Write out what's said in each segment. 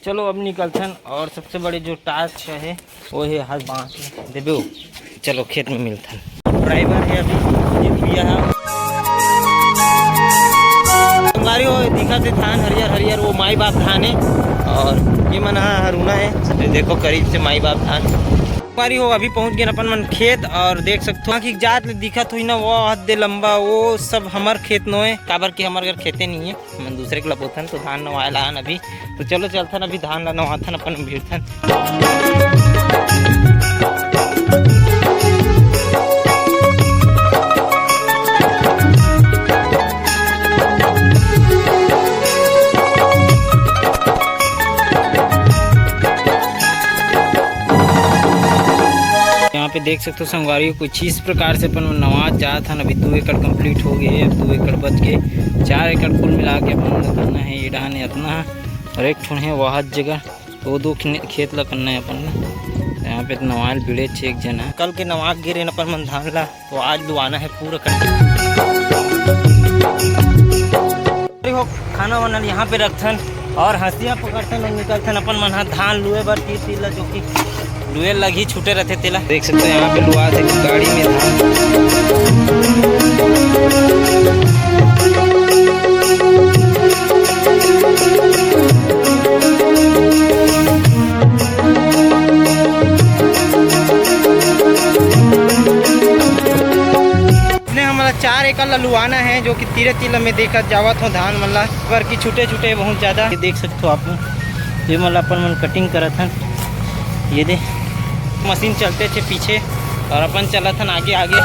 चलो अब निकलथन और सबसे बड़े जो टास्क है वो है हाथ बांस देबो। चलो खेत में मिलथन। ड्राइवर है अभी ये भैया है गाड़ी हो दिखा से धान हरियर हरियर वो माई बाप धान है और ये मन हरुना है। देखो करीब से माई बाप धान हमारी हो। अभी पहुंच गए अपन मन खेत और देख सकते हो कि जात दिखत हुई ना वो हद लंबा वो सब हमार खेत नो है। काबर की हमारे घर खेते नहीं है मन दूसरे के लपोथन तो धान नवाए लान अभी। तो चलो चलथन अभी धान ला नवाथन अपन भीड़थन। यहाँ पे देख सकते हो संगवारी कुछ इस प्रकार से अपन नवाज जात था। अभी 2 एकड़ कंप्लीट हो गए। अब 2 एकड़ बच के 4 एकड़ कुल मिला के अपन करना है। ये डाहन इतना और एक ठुन है वह जगह तो 2 खेत ला करना है अपन। यहाँ पे नवाल भिड़े एक जना कल के नवा गिरे अपन मन धान ला तो आज दुआना है पूरा कर। खाना वाना यहाँ पे रखथन और हंसिया पकड़थन और निकलथन अपन मन धान लुए बर तीर ला जो कि लुए लगी छूटे रहते तेला। देख सकते हैं यहाँ पे लुआ थे गाड़ी में हमारा 4 एकड़ ला लुआना है जो कि तीर में देखा जावत हो धान मन ला पर की छूटे छूटे बहुत ज़्यादा। देख सकते हो आप ये मतलब अपन मन कटिंग करत हन। ये दे मशीन चलते थे पीछे और अपन चला था आगे आगे।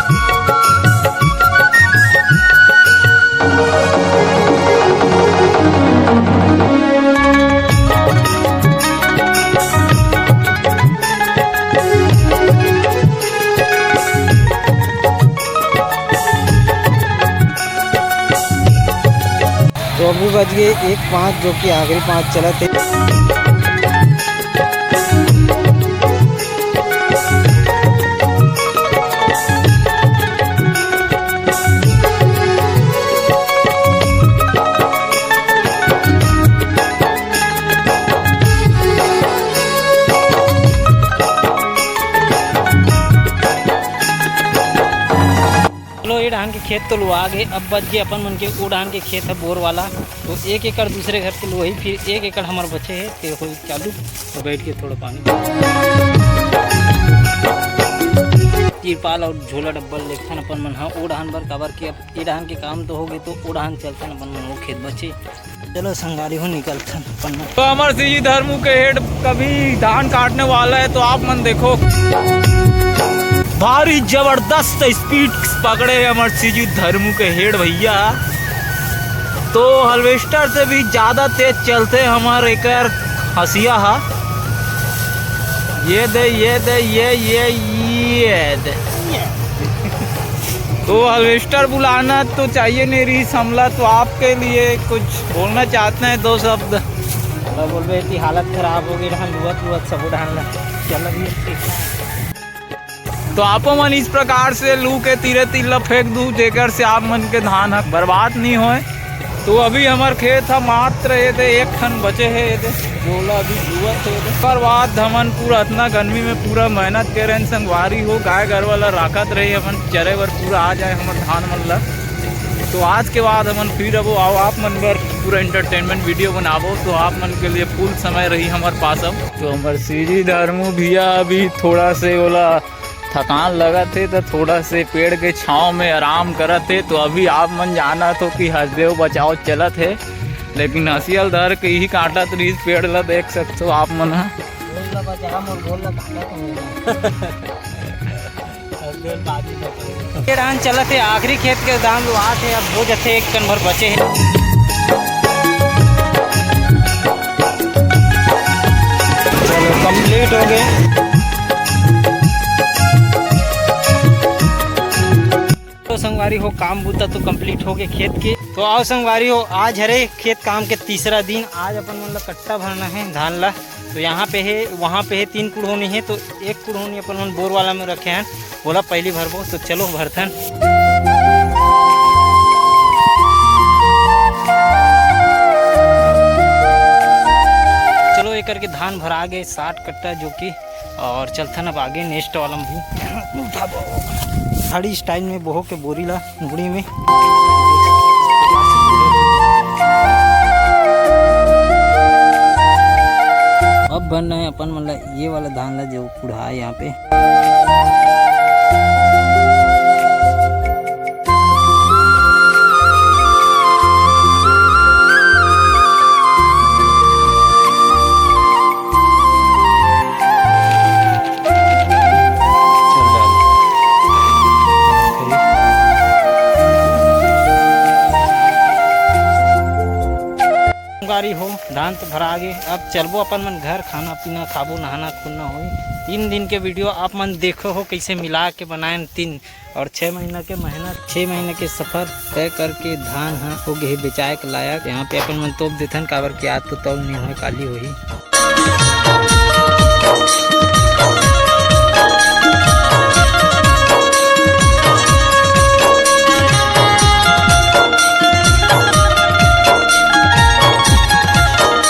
तो अभी बज गए 1:05 जो कि आखिरी 5 चला थे। धान के खेत तो लुआ गए। अब बच गए अपन मन के वो धान के खेत है बोर वाला तो 1 एकड़ दूसरे घर के लुआई फिर 1 एकड़ हमारे बचे है तो चालू तो बैठ के थोड़ा पानी तिरपाल और झोला डब्बल लेखन अपन मन हाँ ओ धान बर काबर के अब ये धान के काम तो हो गए तो ओ धान चलते अपन मन वो खेत बचे। चलो संगारी हो निकलते अपन। तो अमर सिंह जी धर्मू के हेड कभी धान काटने वाला है तो आप मन देखो भारी जबरदस्त स्पीड पकड़े अमर सिंह जी धर्मू के हेड भैया। तो हार्वेस्टर से भी ज्यादा तेज चलते हमारे एक हसिया हा। ये दे तो हार्वेस्टर बुलाना तो चाहिए नहीं रही हमला। तो आपके लिए कुछ बोलना चाहते हैं 2 शब्द। बोल रहे थी हालत खराब हो गई लुअत सब ढाल चल अभी। तो आप मन इस प्रकार से लू के तीर फेंक दूँ जेकर से आप मन के धान बर्बाद नहीं होए। तो अभी हमार खेत है मात्र ये दे 1 ठन बचे है ये दे बोला अभी जुवत है। पर बाद हमन पूरा इतना गर्मी में पूरा मेहनत करें संगवारी हो गाय घर वाला राखत रही हमन चरे बर पूरा आ जाए हमार धान मन ला। तो आज के बाद हमन फिर अब आओ आप मन बर पूरा एंटरटेनमेंट वीडियो बनाबो तो आप मन के लिए फुल समय रही हमारे पास। अब तो हमारे सीजी धर्मू भैया अभी थोड़ा से बोला थकान लगा थे तो थोड़ा से पेड़ के छांव में आराम करा थे। तो अभी आप मन जाना तो कि हसदेव बचाओ चला थे लेकिन हसियल धर के ही काटा तो इस पेड़ ला देख सकते हो आप मन। धान चला थे आखिरी खेत के धान लुआ थे अब हो जाते 1 टन भर बचे है। चलो कंप्लीट हो गए। तो संगवारी हो काम बूता तो कंप्लीट हो गए खेत के। तो आओ संगवारी हो आज हरे खेत काम के तीसरा दिन। आज अपन मतलब कट्टा भरना है धान ला। तो यहाँ पे है वहाँ पे है 3 कुड़होनी है तो 1 कुड़होनी अपन मन बोर वाला में रखे हैं। बोला पहली भरबो तो चलो भरथन। एक करके धान भरा गए 60 कट्टा जो कि, और चलथन अब आगे नेक्स्ट वाला भी साड़ी स्टाइल में बोहो के बोरी ला मुड़ी में। अब बन रहे अपन मतलब ये वाला धान ला जो कुढ़ा है यहाँ पे। गाड़ी हो धान तो भरा आगे, अब चलबो अपन मन घर, खाना पीना खाबो, नहाना खुलना हो। 3 दिन के वीडियो आप मन देखो हो कैसे मिला के बनाए 3 और 6 महीना के मेहनत, 6 महीने के सफर तय करके धान हो गए बेचाए के लायक। यहाँ पे अपन मन तोप देथन काबर के आज तो तौल नहीं हो काली होही।